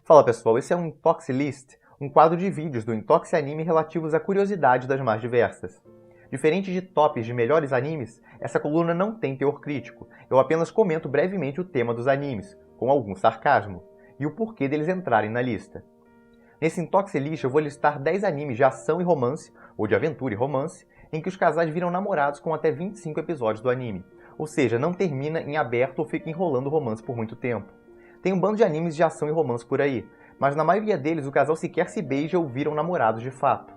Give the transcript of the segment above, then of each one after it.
Fala pessoal, esse é o Intoxi List, um quadro de vídeos do Intoxi Anime relativos à curiosidade das mais diversas. Diferente de tops de melhores animes, essa coluna não tem teor crítico, eu apenas comento brevemente o tema dos animes, com algum sarcasmo, e o porquê deles entrarem na lista. Nesse Intoxi List eu vou listar 10 animes de ação e romance, ou de aventura e romance, em que os casais viram namorados com até 25 episódios do anime, ou seja, não termina em aberto ou fica enrolando o romance por muito tempo. Tem um bando de animes de ação e romance por aí, mas na maioria deles o casal sequer se beija ou viram namorados de fato.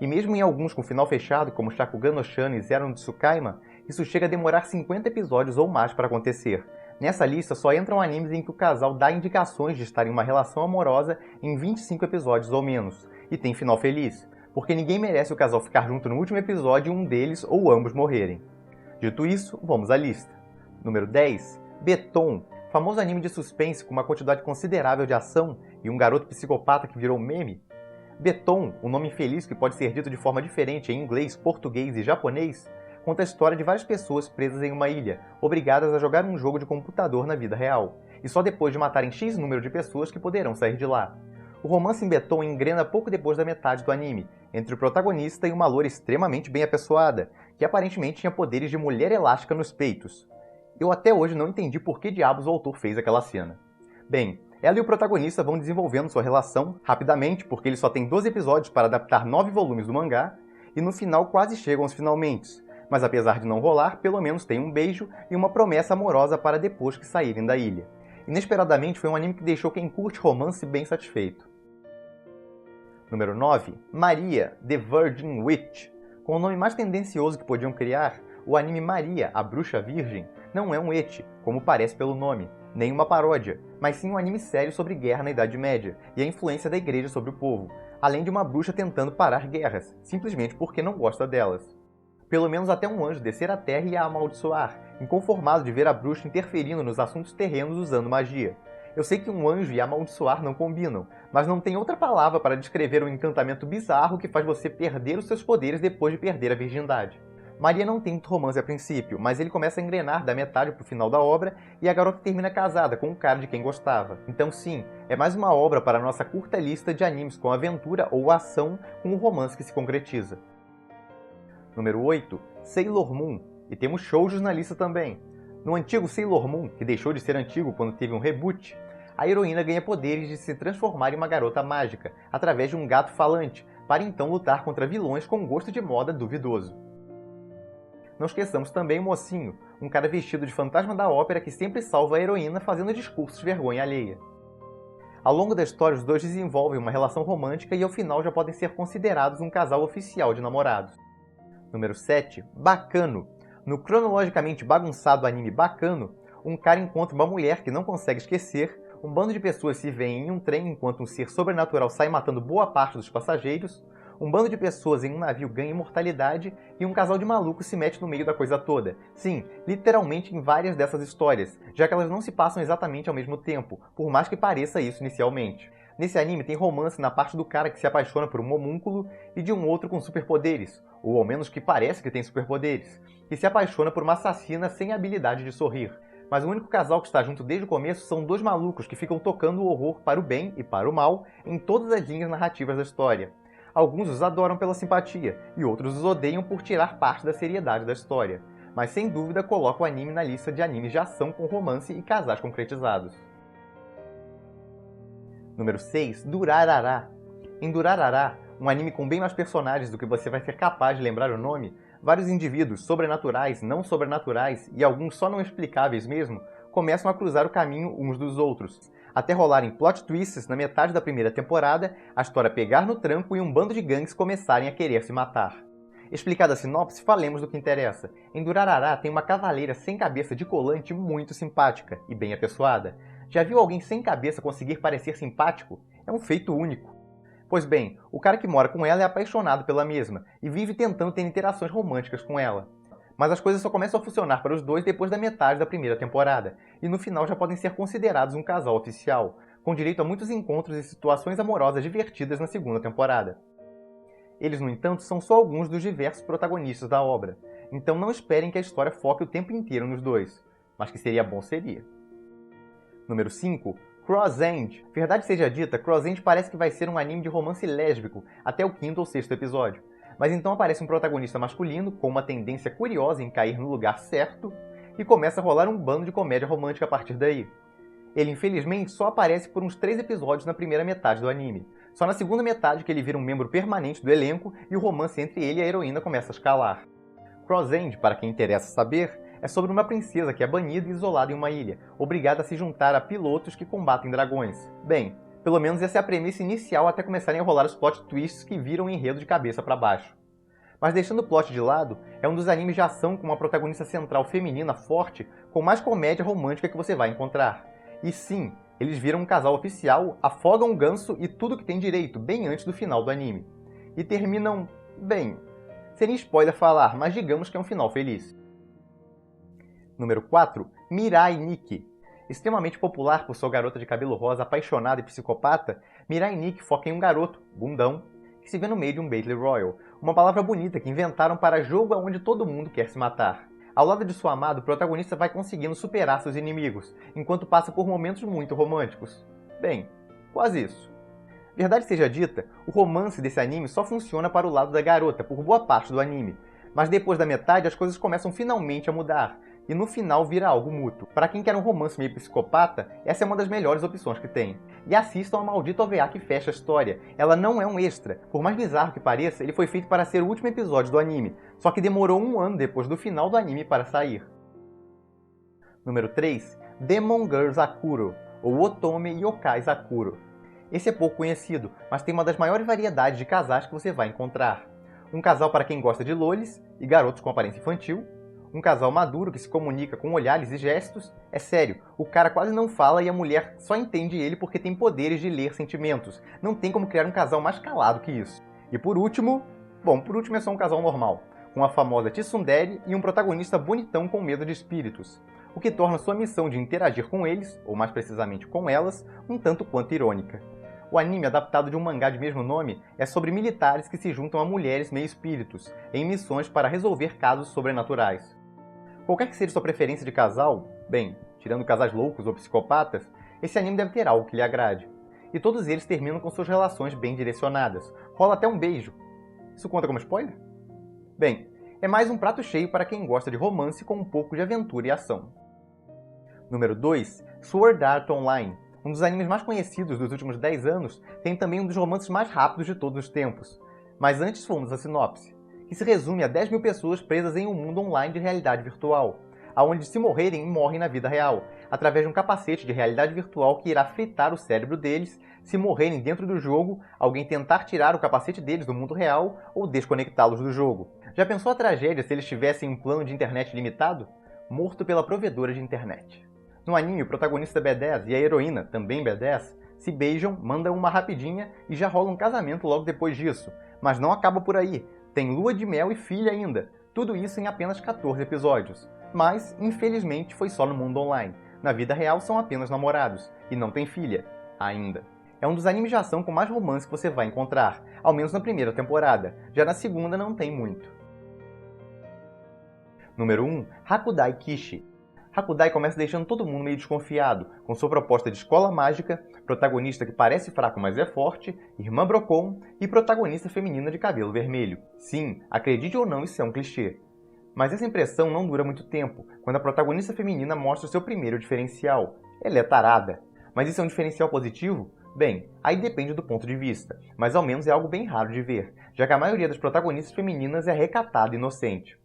E mesmo em alguns com final fechado, como Shakugan no Shana e Zero no Tsukaima, isso chega a demorar 50 episódios ou mais para acontecer. Nessa lista só entram animes em que o casal dá indicações de estar em uma relação amorosa em 25 episódios ou menos, e tem final feliz, porque ninguém merece o casal ficar junto no último episódio e um deles ou ambos morrerem. Dito isso, vamos à lista. Número 10. Beton, famoso anime de suspense com uma quantidade considerável de ação e um garoto psicopata que virou meme. Beton, um nome infeliz que pode ser dito de forma diferente em inglês, português e japonês, conta a história de várias pessoas presas em uma ilha, obrigadas a jogar um jogo de computador na vida real, e só depois de matarem X número de pessoas que poderão sair de lá. O romance em Beton engrena pouco depois da metade do anime, entre o protagonista e uma loura extremamente bem apessoada, que aparentemente tinha poderes de mulher elástica nos peitos. Eu até hoje não entendi por que diabos o autor fez aquela cena. Bem, ela e o protagonista vão desenvolvendo sua relação rapidamente, porque ele só tem 12 episódios para adaptar 9 volumes do mangá, e no final quase chegam aos finalmente. Mas apesar de não rolar, pelo menos tem um beijo e uma promessa amorosa para depois que saírem da ilha. Inesperadamente foi um anime que deixou quem curte romance bem satisfeito. Número 9. Maria, The Virgin Witch. Com o nome mais tendencioso que podiam criar, o anime Maria, a Bruxa Virgem, não é um ecchi, como parece pelo nome, nem uma paródia, mas sim um anime sério sobre guerra na Idade Média e a influência da igreja sobre o povo, além de uma bruxa tentando parar guerras, simplesmente porque não gosta delas. Pelo menos até um anjo descer à Terra e a amaldiçoar, inconformado de ver a bruxa interferindo nos assuntos terrenos usando magia. Eu sei que um anjo e amaldiçoar não combinam, mas não tem outra palavra para descrever um encantamento bizarro que faz você perder os seus poderes depois de perder a virgindade. Maria não tem muito romance a princípio, mas ele começa a engrenar da metade para o final da obra e a garota termina casada com um cara de quem gostava. Então sim, é mais uma obra para a nossa curta lista de animes com aventura ou ação com um romance que se concretiza. Número 8. Sailor Moon. E temos shoujos na lista também. No antigo Sailor Moon, que deixou de ser antigo quando teve um reboot, a heroína ganha poderes de se transformar em uma garota mágica, através de um gato falante, para então lutar contra vilões com gosto de moda duvidoso. Não esqueçamos também o mocinho, um cara vestido de fantasma da ópera que sempre salva a heroína fazendo discursos de vergonha alheia. Ao longo da história, os dois desenvolvem uma relação romântica e ao final já podem ser considerados um casal oficial de namorados. Número 7. Bacano. No cronologicamente bagunçado anime Bacano, um cara encontra uma mulher que não consegue esquecer, um bando de pessoas se veem em um trem enquanto um ser sobrenatural sai matando boa parte dos passageiros, um bando de pessoas em um navio ganha imortalidade e um casal de malucos se mete no meio da coisa toda. Sim, literalmente em várias dessas histórias, já que elas não se passam exatamente ao mesmo tempo, por mais que pareça isso inicialmente. Nesse anime tem romance na parte do cara que se apaixona por um homúnculo e de um outro com superpoderes, ou ao menos que parece que tem superpoderes, que se apaixona por uma assassina sem a habilidade de sorrir. Mas o único casal que está junto desde o começo são dois malucos que ficam tocando o horror para o bem e para o mal em todas as linhas narrativas da história. Alguns os adoram pela simpatia, e outros os odeiam por tirar parte da seriedade da história. Mas sem dúvida coloca o anime na lista de animes de ação com romance e casais concretizados. Número 6. Durarara. Em Durarara, um anime com bem mais personagens do que você vai ser capaz de lembrar o nome, vários indivíduos sobrenaturais, não sobrenaturais e alguns só não explicáveis mesmo, começam a cruzar o caminho uns dos outros, até rolarem plot twists na metade da primeira temporada, a história pegar no tranco e um bando de gangues começarem a querer se matar. Explicada a sinopse, falemos do que interessa. Em Durarara tem uma cavaleira sem cabeça de colante muito simpática e bem apessoada. Já viu alguém sem cabeça conseguir parecer simpático? É um feito único. Pois bem, o cara que mora com ela é apaixonado pela mesma e vive tentando ter interações românticas com ela. Mas as coisas só começam a funcionar para os dois depois da metade da primeira temporada, e no final já podem ser considerados um casal oficial, com direito a muitos encontros e situações amorosas divertidas na segunda temporada. Eles, no entanto, são só alguns dos diversos protagonistas da obra, então não esperem que a história foque o tempo inteiro nos dois, mas que seria bom seria. Número 5. Cross End. Verdade seja dita, Cross End parece que vai ser um anime de romance lésbico até o 5º ou 6º episódio. Mas então aparece um protagonista masculino com uma tendência curiosa em cair no lugar certo e começa a rolar um bando de comédia romântica a partir daí. Ele infelizmente só aparece por uns 3 episódios na primeira metade do anime. Só na segunda metade que ele vira um membro permanente do elenco e o romance entre ele e a heroína começa a escalar. Cross End, para quem interessa saber, é sobre uma princesa que é banida e isolada em uma ilha, obrigada a se juntar a pilotos que combatem dragões. Bem, pelo menos essa é a premissa inicial até começarem a rolar os plot twists que viram o enredo de cabeça para baixo. Mas deixando o plot de lado, é um dos animes de ação com uma protagonista central feminina forte com mais comédia romântica que você vai encontrar. E sim, eles viram um casal oficial, afogam um ganso e tudo que tem direito, bem antes do final do anime. E terminam... bem... seria spoiler falar, mas digamos que é um final feliz. Número 4. Mirai Nikki. Extremamente popular por sua garota de cabelo rosa apaixonada e psicopata, Mirai Nikki foca em um garoto, bundão, que se vê no meio de um Battle Royale, uma palavra bonita que inventaram para jogo onde todo mundo quer se matar. Ao lado de sua amada, o protagonista vai conseguindo superar seus inimigos, enquanto passa por momentos muito românticos. Bem, quase isso. Verdade seja dita, o romance desse anime só funciona para o lado da garota por boa parte do anime, mas depois da metade as coisas começam finalmente a mudar, e no final vira algo mútuo. Para quem quer um romance meio psicopata, essa é uma das melhores opções que tem. E assistam a maldita OVA que fecha a história. Ela não é um extra. Por mais bizarro que pareça, ele foi feito para ser o último episódio do anime, só que demorou 1 ano depois do final do anime para sair. Número 3. Demon Girl Zakuro, ou Otome Yokai Zakuro. Esse é pouco conhecido, mas tem uma das maiores variedades de casais que você vai encontrar. Um casal para quem gosta de lolis e garotos com aparência infantil. Um casal maduro que se comunica com olhares e gestos. É sério, o cara quase não fala e a mulher só entende ele porque tem poderes de ler sentimentos. Não tem como criar um casal mais calado que isso. E por último é só um casal normal, com a famosa tsundere e um protagonista bonitão com medo de espíritos, o que torna sua missão de interagir com eles, ou mais precisamente com elas, um tanto quanto irônica. O anime, adaptado de um mangá de mesmo nome, é sobre militares que se juntam a mulheres meio espíritos, em missões para resolver casos sobrenaturais. Qualquer que seja sua preferência de casal, bem, tirando casais loucos ou psicopatas, esse anime deve ter algo que lhe agrade. E todos eles terminam com suas relações bem direcionadas. Rola até um beijo. Isso conta como spoiler? Bem, é mais um prato cheio para quem gosta de romance com um pouco de aventura e ação. Número 2. Sword Art Online. Um dos animes mais conhecidos dos últimos 10 anos, tem também um dos romances mais rápidos de todos os tempos. Mas antes fomos a sinopse, que se resume a 10.000 pessoas presas em um mundo online de realidade virtual, aonde se morrerem, morrem na vida real, através de um capacete de realidade virtual que irá fritar o cérebro deles, se morrerem dentro do jogo, alguém tentar tirar o capacete deles do mundo real ou desconectá-los do jogo. Já pensou a tragédia se eles tivessem um plano de internet limitado? Morto pela provedora de internet. No anime, o protagonista B10 e a heroína, também B10, se beijam, mandam uma rapidinha e já rola um casamento logo depois disso. Mas não acaba por aí. Tem lua de mel e filha ainda. Tudo isso em apenas 14 episódios. Mas, infelizmente, foi só no mundo online. Na vida real são apenas namorados. E não tem filha. Ainda. É um dos animes de ação com mais romance que você vai encontrar. Ao menos na primeira temporada. Já na segunda não tem muito. Número 1. Hakudai Kishi. Hakudai começa deixando todo mundo meio desconfiado, com sua proposta de escola mágica, protagonista que parece fraco mas é forte, irmã Brocon e protagonista feminina de cabelo vermelho. Sim, acredite ou não, isso é um clichê. Mas essa impressão não dura muito tempo, quando a protagonista feminina mostra o seu primeiro diferencial. Ela é tarada. Mas isso é um diferencial positivo? Bem, aí depende do ponto de vista, mas ao menos é algo bem raro de ver, já que a maioria das protagonistas femininas é recatada e inocente.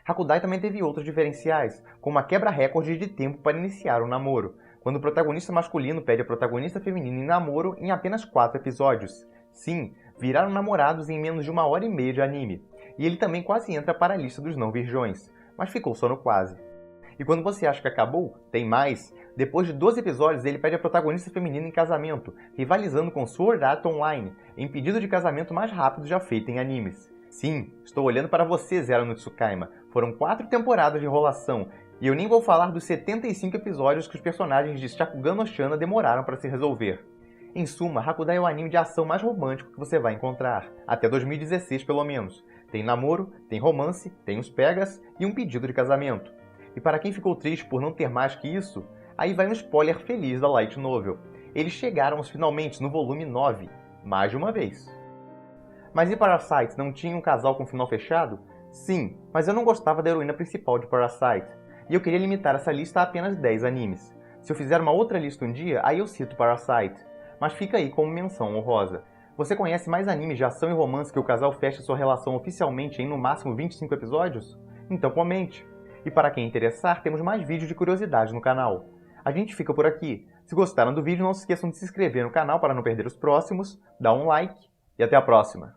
Hakudai também teve outros diferenciais, como a quebra-recorde de tempo para iniciar um namoro, quando o protagonista masculino pede a protagonista feminina em namoro em apenas 4 episódios. Sim, viraram namorados em menos de 1h30 de anime, e ele também quase entra para a lista dos não virgões, mas ficou só no quase. E quando você acha que acabou, tem mais. Depois de 12 episódios, ele pede a protagonista feminina em casamento, rivalizando com Sword Art Online, em pedido de casamento mais rápido já feito em animes. Sim, estou olhando para você, Zero no Tsukaima. Foram 4 temporadas de enrolação, e eu nem vou falar dos 75 episódios que os personagens de Shakugan no Shana demoraram para se resolver. Em suma, Hakudai é o anime de ação mais romântico que você vai encontrar, até 2016 pelo menos. Tem namoro, tem romance, tem os pegas e um pedido de casamento. E para quem ficou triste por não ter mais que isso, aí vai um spoiler feliz da Light Novel. Eles chegaram aos finalmente no volume 9, mais de uma vez. Mas e Parasite não tinha um casal com final fechado? Sim, mas eu não gostava da heroína principal de Parasite, e eu queria limitar essa lista a apenas 10 animes. Se eu fizer uma outra lista um dia, aí eu cito Parasite, mas fica aí como menção honrosa. Você conhece mais animes de ação e romance que o casal fecha sua relação oficialmente em no máximo 25 episódios? Então comente! E para quem interessar, temos mais vídeos de curiosidade no canal. A gente fica por aqui. Se gostaram do vídeo, não se esqueçam de se inscrever no canal para não perder os próximos, dá um like e até a próxima!